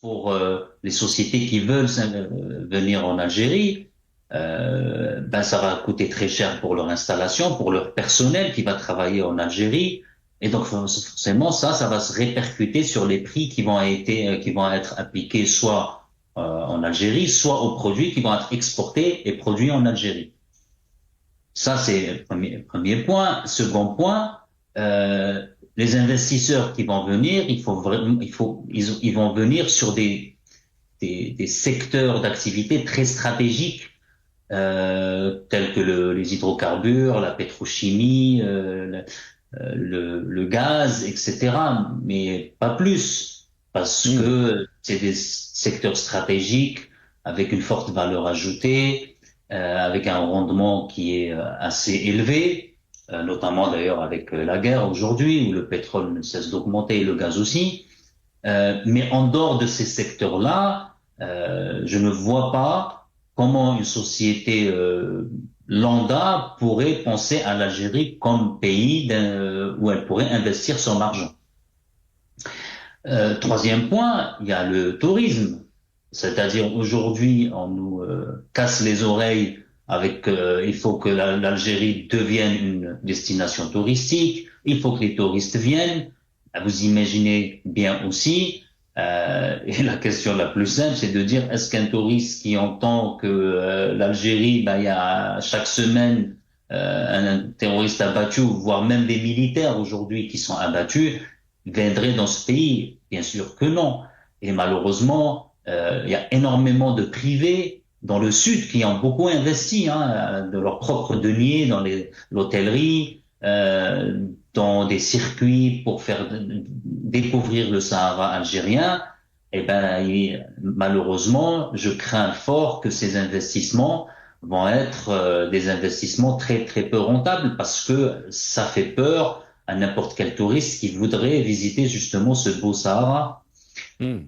pour les sociétés qui veulent venir en Algérie, ben ça va coûter très cher pour leur installation, pour leur personnel qui va travailler en Algérie. Et donc forcément, ça va se répercuter sur les prix qui vont être appliqués soit en Algérie, soit aux produits qui vont être exportés et produits en Algérie. Ça, c'est le premier point. Second point, euh, les investisseurs qui vont venir, ils vont venir sur des secteurs d'activité très stratégiques, tels que les hydrocarbures, la pétrochimie, le gaz, etc. Mais pas plus, parce Hmm. que c'est des secteurs stratégiques avec une forte valeur ajoutée, avec un rendement qui est assez élevé, notamment d'ailleurs avec la guerre aujourd'hui, où le pétrole ne cesse d'augmenter et le gaz aussi. Mais en dehors de ces secteurs-là, je ne vois pas comment une société lambda pourrait penser à l'Algérie comme pays où elle pourrait investir son argent. Troisième point, il y a le tourisme. C'est-à-dire aujourd'hui, on nous casse les oreilles avec il faut que l'Algérie devienne une destination touristique, il faut que les touristes viennent. Vous imaginez bien aussi, et la question la plus simple, c'est de dire est-ce qu'un touriste qui entend que l'Algérie, il y a chaque semaine un terroriste abattu, voire même des militaires aujourd'hui qui sont abattus, viendrait dans ce pays? Bien sûr que non. Et malheureusement, il y a énormément de privés dans le sud qui ont beaucoup investi de leurs propres deniers dans l'hôtellerie, dans des circuits pour faire découvrir le Sahara algérien. Eh ben, malheureusement, je crains fort que ces investissements vont être des investissements très très peu rentables parce que ça fait peur à n'importe quel touriste qui voudrait visiter justement ce beau Sahara. Hmm.